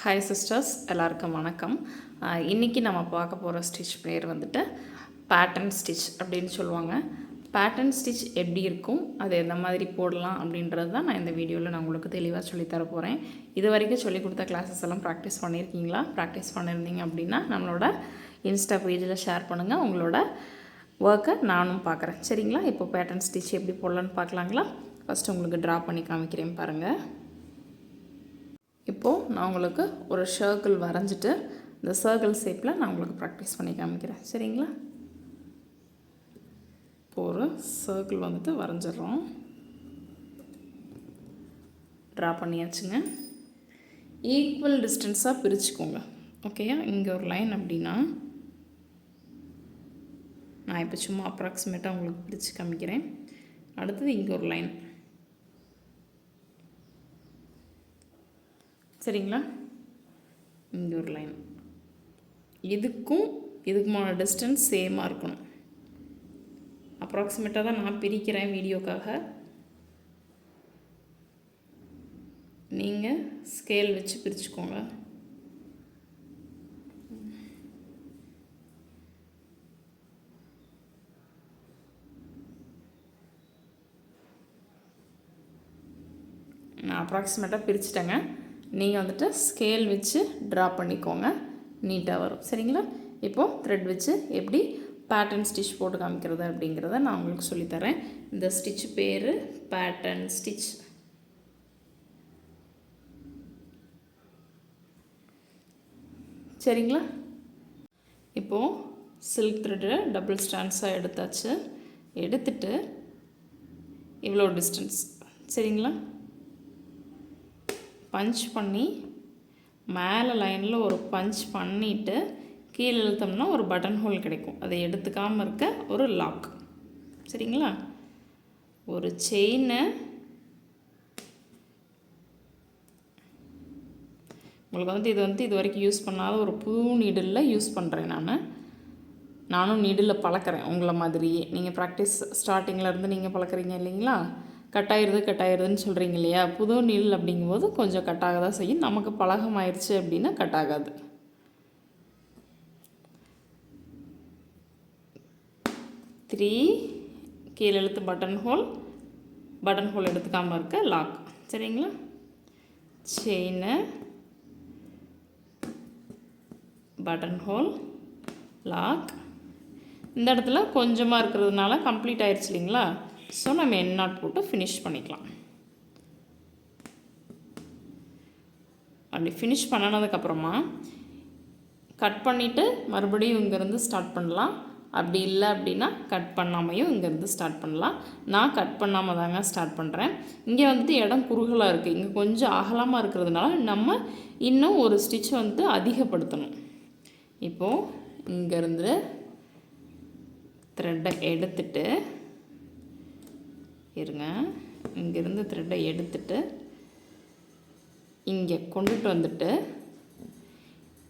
Hi sisters, எல்லாருக்கும் வணக்கம். இன்றைக்கி நம்ம பார்க்க போகிற ஸ்டிச் பேர் வந்துட்டு பேட்டர்ன் ஸ்டிச் அப்படின்னு சொல்லுவாங்க. பேட்டர்ன் ஸ்டிச் எப்படி இருக்கும், அது எந்த மாதிரி போடலாம் அப்படின்றது தான் நான் இந்த வீடியோவில் நான் உங்களுக்கு தெளிவாக சொல்லித்தர போகிறேன். இது வரைக்கும் சொல்லிக் கொடுத்த கிளாஸஸ் எல்லாம் ப்ராக்டிஸ் பண்ணியிருக்கீங்களா? ப்ராக்டிஸ் பண்ணியிருந்தீங்க அப்படின்னா நம்மளோட இன்ஸ்டா பேஜில் ஷேர் பண்ணுங்கள். உங்களோட ஒர்க்கை நானும் பார்க்குறேன், சரிங்களா? இப்போ பேட்டர்ன் ஸ்டிச் எப்படி போடலான்னு பார்க்கலாங்களா? ஃபஸ்ட்டு உங்களுக்கு ட்ரா பண்ணி காமிக்கிறேன் பாருங்கள். இப்போது நான் உங்களுக்கு ஒரு சர்க்கிள் வரைஞ்சிட்டு இந்த சர்க்கிள் ஷேப்பில் நான் உங்களுக்கு ப்ராக்டிஸ் பண்ணி காமிக்கிறேன், சரிங்களா? இப்போ ஒரு சர்க்கிள் வந்துட்டு வரைஞ்சிட்றோம். ட்ரா பண்ணியாச்சுங்க. ஈக்குவல் டிஸ்டன்ஸாக பிரிச்சுக்கோங்க, ஓகேயா? இங்கே ஒரு லைன் அப்படின்னா நான் இப்போ சும்மா அப்ராக்சிமேட்டாக உங்களுக்கு பிரித்து காமிக்கிறேன். அடுத்தது இங்கே ஒரு லைன், சரிங்களா? இங்கே ஒரு லைன், இதுக்குமான டிஸ்டன்ஸ் சேமாக இருக்கணும். அப்ராக்சிமேட்டாக தான் நான் பிரிக்கிறேன் வீடியோக்காக. நீங்கள் ஸ்கேல் வச்சு பிரிச்சுக்கோங்க. நான் அப்ராக்சிமேட்டாக பிரிச்சுட்டேங்க. நீங்கள் வந்துட்டு ஸ்கேல் வச்சு ட்ரா பண்ணிக்கோங்க, நீட்டாக வரும், சரிங்களா? இப்போது த்ரெட் வச்சு எப்படி பேட்டர்ன் ஸ்டிச் போட்டு காமிக்கிறது அப்படிங்கிறத நான் உங்களுக்கு சொல்லித்தரேன். இந்த ஸ்டிச் பேர் பேட்டர்ன் ஸ்டிச். சரிங்களா? இப்போது சில்க் த்ரெட்டு டபுள் ஸ்டாண்ட்ஸாக எடுத்தாச்சு. எடுத்துட்டு இவ்வளோ டிஸ்டன்ஸ், சரிங்களா? பஞ்ச் பண்ணி மேலே லைனில் ஒரு பஞ்ச் பண்ணிவிட்டு கீழே இழுத்தோம்னா ஒரு பட்டன் ஹோல் கிடைக்கும். அதை எடுத்துக்காமல் இருக்க ஒரு லாக், சரிங்களா? ஒரு செயினை உங்களுக்கு வந்துட்டு இது வரைக்கும் யூஸ் பண்ணாத ஒரு புது நீடிலில் யூஸ் பண்ணுறேன். நானும் நீடிலில் பழக்கிறேன் உங்களை மாதிரியே. நீங்கள் ப்ராக்டிஸ் ஸ்டார்டிங்கில் இருந்து நீங்கள் பழக்கிறீங்க இல்லைங்களா? கட்டாயிருதுன்னு சொல்கிறீங்க இல்லையா? புது நீடில் அப்படிங்கும்போது கொஞ்சம் கட்டாக தான் செய்யும். நமக்கு பழகமாயிருச்சு அப்படின்னா கட்டாகாது. த்ரீ கீழே எழுத்து பட்டன் ஹோல் எடுத்துக்காமல் இருக்க லாக், சரிங்களா? Chain, button hole, lock. இந்த இடத்துல கொஞ்சமாக இருக்கிறதுனால கம்ப்ளீட் ஆயிடுச்சு இல்லைங்களா? ஸோ நம்ம என் நாட் போட்டு ஃபினிஷ் பண்ணிக்கலாம். அப்படி ஃபினிஷ் பண்ணினதுக்கப்புறமா கட் பண்ணிவிட்டு மறுபடியும் இங்கேருந்து ஸ்டார்ட் பண்ணலாம். அப்படி இல்லை அப்படின்னா கட் பண்ணாமையும் இங்கேருந்து ஸ்டார்ட் பண்ணலாம். நான் கட் பண்ணாமல் தாங்க ஸ்டார்ட் பண்ணுறேன். இங்கே வந்துட்டு இடம் குறுகலாக இருக்குது. இங்கே கொஞ்சம் அகலமாக இருக்கிறதுனால நம்ம இன்னும் ஒரு ஸ்டிச் வந்துட்டு அதிகப்படுத்தணும். இப்போது இங்கேருந்து த்ரெட்டை எடுத்துட்டு இருங்க. இங்கேருந்து த்ரெட்டை எடுத்துட்டு இங்கே கொண்டுட்டு வந்துட்டு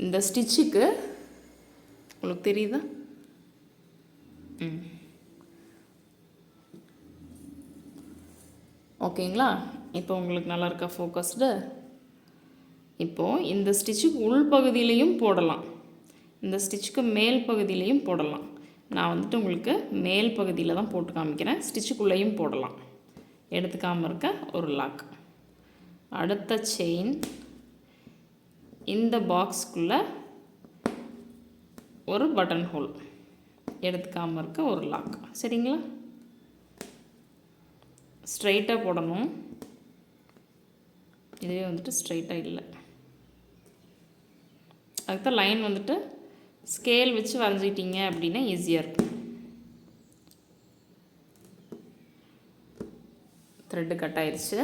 இந்த ஸ்டிச்சுக்கு உங்களுக்கு தெரியுதா? ஓகேங்களா? இப்போ உங்களுக்கு நல்லா இருக்கா ஃபோக்கஸ்டு? இப்போது இந்த ஸ்டிச்சுக்கு உள் பகுதியிலையும் போடலாம், இந்த ஸ்டிச்சுக்கு மேல் பகுதியிலையும் போடலாம். நான் வந்துட்டு உங்களுக்கு மேல் பகுதியில் தான் போட்டு காமிக்கிறேன். ஸ்டிச்சுக்குள்ளேயும் போடலாம். எடுத்துக்காமல் இருக்க ஒரு லாக். அடுத்த செயின், இந்த பாக்ஸ்க்குள்ளே ஒரு பட்டன் ஹோல், எடுத்துக்காமல் இருக்க ஒரு லாக், சரிங்களா? ஸ்ட்ரைட்டாக போடணும். இதுவே வந்துட்டு ஸ்ட்ரைட்டாக இல்லை. அதுக்கு லைன் வந்துட்டு ஸ்கேல் வச்சு வரைஞ்சிக்கிட்டீங்க அப்படின்னா ஈஸியாக இருக்கும். த்ரெட்டு கட் ஆயிடுச்சு.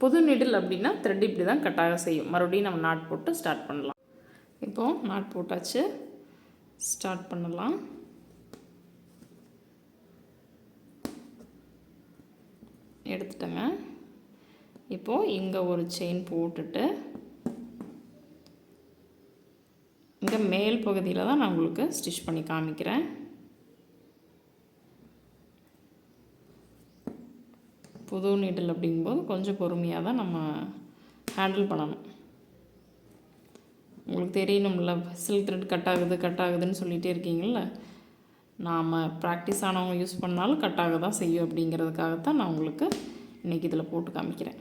புது நீடில் அப்படின்னா த்ரெட் இப்படி தான் கட்டாக செய்யும். மறுபடியும் நம்ம நாட் போட்டு ஸ்டார்ட் பண்ணலாம். இப்போது நாட் போட்டாச்சு, ஸ்டார்ட் பண்ணலாம். எடுத்துட்டேங்க. இப்போது இங்கே ஒரு செயின் போட்டுட்டு இங்கே மேல் பகுதியில் தான் நான் உங்களுக்கு ஸ்டிச் பண்ணி காமிக்கிறேன். புது நீடில் அப்படிங்கும்போது கொஞ்சம் பொறுமையாக தான் நம்ம ஹேண்டில் பண்ணணும். உங்களுக்கு தெரியணும்ல, சில்க் த்ரெட் கட் ஆகுதுன்னு சொல்லிகிட்டே இருக்கீங்கள. நாம் ப்ராக்டிஸ் ஆனவங்க யூஸ் பண்ணாலும் கட் ஆக தான் செய்யும் அப்படிங்கிறதுக்காகத்தான் நான் உங்களுக்கு இன்றைக்கி இதில் போட்டு காமிக்கிறேன்.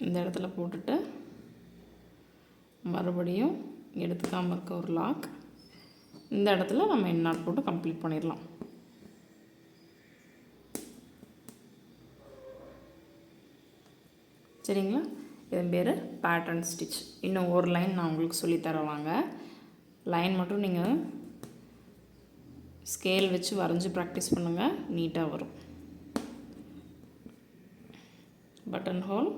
இந்த இடத்துல போட்டுட்டு மறுபடியும் எடுத்துக்காமல் இருக்க ஒரு லாக், இந்த இடத்துல நம்ம எண்ணாட் போட்டு கம்ப்ளீட் பண்ணிடலாம். சரிங்களா? இதன் பேர் பேட்டர்ன் ஸ்டிச். இன்னும் ஒரு லைன் நான் உங்களுக்கு சொல்லித்தரவாங்க. லைன் மட்டும் நீங்கள் ஸ்கேல் வச்சு வரைஞ்சி ப்ராக்டிஸ் பண்ணுங்கள், நீட்டாக வரும். பட்டன் ஹோல்,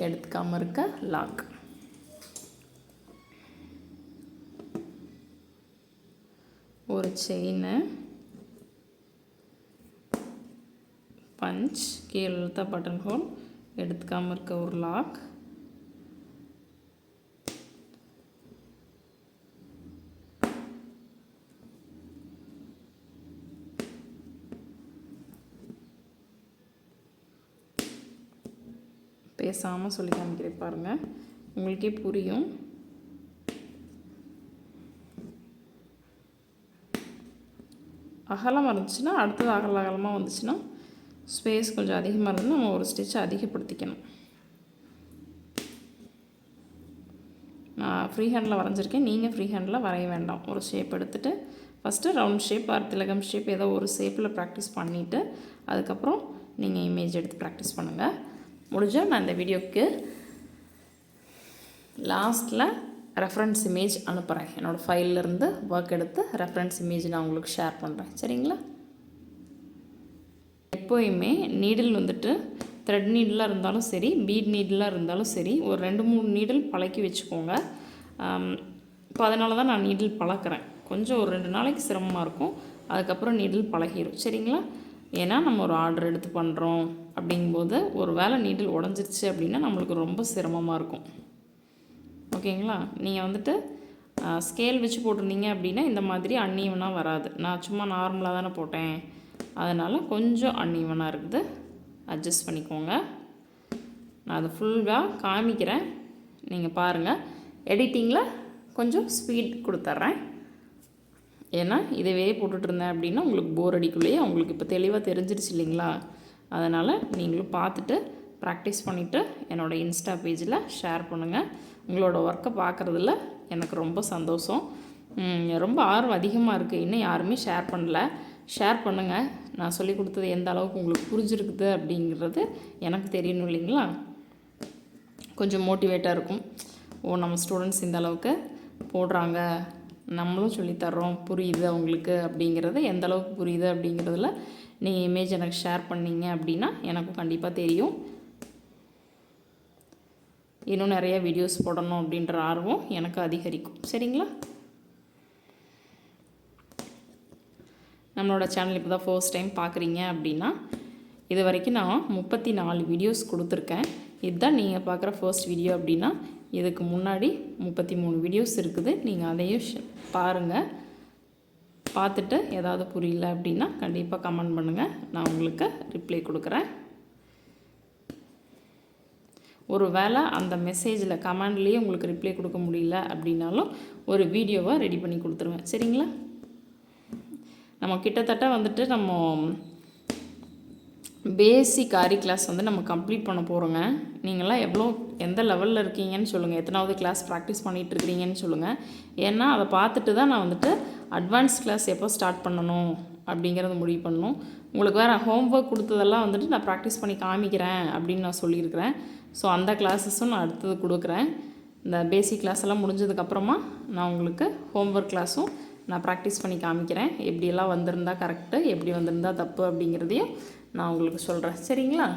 எடுத்துக்காமல் இருக்க லாக், ஒரு செயின், பஞ்ச், கீழே இழுத்த பட்டன் ஹோல், எடுத்துக்காமல் இருக்க ஒரு லாக், பேசாமல் சொல்லி காமிக்கிறேன் பாருங்கள், உங்களுக்கே புரியும். அகலமாக இருந்துச்சுன்னா அடுத்தது அகலமாக வந்துச்சுன்னா ஸ்பேஸ் கொஞ்சம் அதிகமாக இருந்ததுன்னா நம்ம ஒரு ஸ்டிச்சை அதிகப்படுத்திக்கணும். நான் ஃப்ரீ ஹேண்டில் வரைஞ்சிருக்கேன், நீங்கள் ஃப்ரீ ஹேண்டில் வரைய வேண்டாம். ஒரு ஷேப் எடுத்துகிட்டு ஃபஸ்ட்டு ரவுண்ட் ஷேப் ஆர் திலகம் ஷேப் ஏதோ ஒரு ஷேப்பில் ப்ராக்டிஸ் பண்ணிவிட்டு அதுக்கப்புறம் நீங்கள் இமேஜ் எடுத்து ப்ராக்டிஸ் பண்ணுங்கள். முடிஞ்சால் நான் இந்த வீடியோவுக்கு லாஸ்ட்டில் ரெஃபரன்ஸ் இமேஜ் அனுப்புகிறேன். என்னோடய ஃபைல்லேருந்து ஒர்க் எடுத்து ரெஃபரன்ஸ் இமேஜ் நான் உங்களுக்கு ஷேர் பண்ணுறேன். சரிங்களா? எப்போயுமே நீடில் வந்துட்டு த்ரெட் நீடிலாக இருந்தாலும் சரி, பீட் நீடிலாக இருந்தாலும் சரி, ஒரு 2-3 நீடில் பழக்கி வச்சுக்கோங்க. இப்போ அதனால தான் நான் நீடில் பழக்கிறேன். கொஞ்சம் ஒரு 2 நாளைக்கு சிரமமாக இருக்கும், அதுக்கப்புறம் நீடில் பழகிடும். சரிங்களா? ஏன்னா நம்ம ஒரு ஆர்டர் எடுத்து பண்ணுறோம் அப்படிங்கும்போது ஒரு வேளை நீடில் உடஞ்சிருச்சு அப்படின்னா நம்மளுக்கு ரொம்ப சிரமமாக இருக்கும். ஓகேங்களா? நீங்கள் வந்துட்டு ஸ்கேல் வச்சு போட்டிருந்தீங்க அப்படின்னா இந்த மாதிரி அன்ஈவனாக வராது. நான் சும்மா நார்மலாக தானே போட்டேன், அதனால் கொஞ்சம் அன்ஈவனாக இருக்குது, அட்ஜஸ்ட் பண்ணிக்கோங்க. நான் அதை ஃபுல்லாக காமிக்கிறேன், நீங்கள் பாருங்கள். எடிட்டிங்கில் கொஞ்சம் ஸ்பீட் கொடுத்துட்றேன். ஏன்னா இதுவே போட்டுட்ருந்தேன் அப்படின்னா உங்களுக்கு போர் அடிக்குள்ளேயே உங்களுக்கு இப்போ தெளிவாக தெரிஞ்சிருச்சு இல்லைங்களா? அதனால் நீங்களும் பார்த்துட்டு ப்ராக்டிஸ் பண்ணிவிட்டு என்னோடய இன்ஸ்டா பேஜில் ஷேர் பண்ணுங்கள். உங்களோட ஒர்க்கை பார்க்குறதுல எனக்கு ரொம்ப சந்தோஷம். ரொம்ப ஆர்வம் அதிகமாக இருக்குது. இன்னும் யாருமே ஷேர் பண்ணல, ஷேர் பண்ணுங்கள். நான் சொல்லி கொடுத்தது எந்த அளவுக்கு உங்களுக்கு புரிஞ்சிருக்குது அப்படிங்கிறது எனக்கு தெரியணும் இல்லைங்களா? கொஞ்சம் மோட்டிவேட்டாக இருக்கும். ஓ, நம்ம ஸ்டூடெண்ட்ஸ் இந்த அளவுக்கு போடுறாங்க, நம்மளும் சொல்லித்தர்றோம், புரியுது அவங்களுக்கு அப்படிங்கிறது, எந்த அளவுக்கு புரியுது அப்படிங்கிறதுல நீங்கள் இமேஜ் எனக்கு ஷேர் பண்ணிங்க அப்படின்னா எனக்கும் கண்டிப்பாக தெரியும். இன்னும் நிறைய வீடியோஸ் போடணும் அப்படின்ற ஆர்வம் எனக்கு அதிகரிக்கும். சரிங்களா? நம்மளோட சேனல் இப்போ தான் ஃபர்ஸ்ட் டைம் பார்க்குறீங்க அப்படின்னா இது வரைக்கும் நான் 34 வீடியோஸ் கொடுத்துருக்கேன். இதுதான் நீங்கள் பார்க்குற ஃபர்ஸ்ட் வீடியோ அப்படின்னா இதுக்கு முன்னாடி 33 வீடியோஸ் இருக்குது. நீங்கள் அதையும் பாருங்கள். பார்த்துட்டு ஏதாவது புரியல அப்படின்னா கண்டிப்பாக கமெண்ட் பண்ணுங்கள், நான் உங்களுக்கு ரிப்ளை கொடுக்குறேன். ஒரு வேளை அந்த மெசேஜில் கமெண்ட்லேயே உங்களுக்கு ரிப்ளை கொடுக்க முடியல அப்படின்னாலும் ஒரு வீடியோவை ரெடி பண்ணி கொடுத்துருவேன். சரிங்களா? நம்ம கிட்டத்தட்ட வந்துட்டு நம்ம பேசிக் ஆரி கிளாஸ் வந்து நம்ம கம்ப்ளீட் பண்ண போகிறோங்க. நீங்களாம் எந்த லெவலில் இருக்கீங்கன்னு சொல்லுங்கள், எத்தனாவது கிளாஸ் ப்ராக்டிஸ் பண்ணிகிட்டு இருக்கிறீங்கன்னு சொல்லுங்கள். ஏன்னா அதை பார்த்துட்டு தான் நான் வந்துட்டு அட்வான்ஸ் கிளாஸ் எப்போ ஸ்டார்ட் பண்ணணும் அப்படிங்கிறத முடிவு பண்ணணும். உங்களுக்கு வேறு ஹோம்ஒர்க் கொடுத்ததெல்லாம் வந்துட்டு நான் ப்ராக்டிஸ் பண்ணி காமிக்கிறேன் அப்படின்னு நான் சொல்லியிருக்கிறேன். ஸோ அந்த கிளாஸஸும் நான் அடுத்தது கொடுக்குறேன். இந்த பேசிக் கிளாஸ் எல்லாம் முடிஞ்சதுக்கப்புறமா நான் உங்களுக்கு ஹோம்ஒர்க் கிளாஸும் நான் ப்ராக்டிஸ் பண்ணி காமிக்கிறேன். எப்படியெல்லாம் வந்திருந்தால் கரெக்டு, எப்படி வந்திருந்தால் தப்பு அப்படிங்கிறதையும் நான் உங்களுக்கு சொல்கிறேன். சரிங்களா?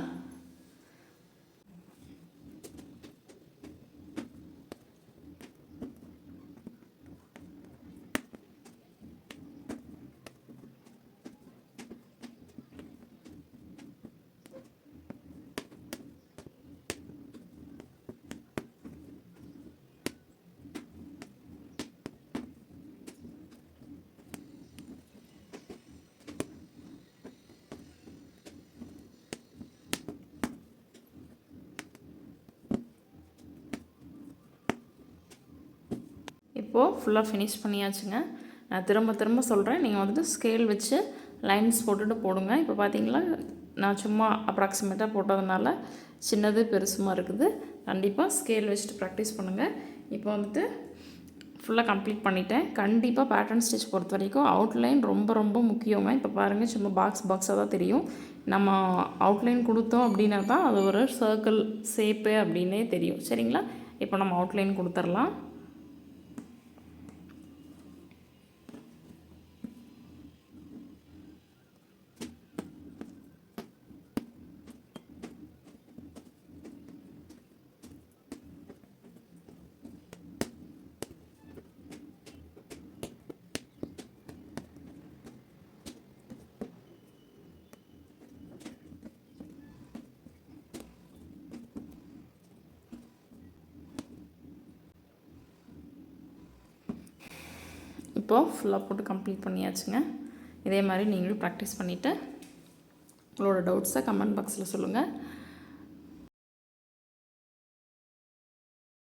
இப்போது ஃபுல்லாக ஃபினிஷ் பண்ணியாச்சுங்க. நான் திரும்ப திரும்ப சொல்கிறேன், நீங்கள் வந்துட்டு ஸ்கேல் வச்சு லைன்ஸ் போட்டுட்டு போடுங்க. இப்போ பார்த்தீங்களா, நான் சும்மா அப்ராக்சிமேட்டாக போட்டதுனால சின்னது பெருசுமாக இருக்குது. கண்டிப்பாக ஸ்கேல் வச்சுட்டு ப்ராக்டிஸ் பண்ணுங்கள். இப்போ வந்துட்டு ஃபுல்லாக கம்ப்ளீட் பண்ணிட்டேன். கண்டிப்பாக பேட்டர்ன் ஸ்டிச் பொறுத்த வரைக்கும் அவுட்லைன் ரொம்ப ரொம்ப முக்கியங்க. இப்போ பாருங்கள், சும்மா பாக்ஸாக தான் தெரியும். நம்ம அவுட்லைன் கொடுத்தோம் அப்படின்னா தான் அது ஒரு சர்க்கிள் ஷேப்பு அப்படின்னே தெரியும். சரிங்களா? இப்போ நம்ம அவுட்லைன் கொடுத்துடலாம். இப்போது ஃபுல்லாக போட்டு கம்ப்ளீட் பண்ணியாச்சுங்க. இதே மாதிரி நீங்களும் ப்ராக்டிஸ் பண்ணிவிட்டு உங்களோட டவுட்ஸை கமெண்ட் பாக்ஸில் சொல்லுங்கள்.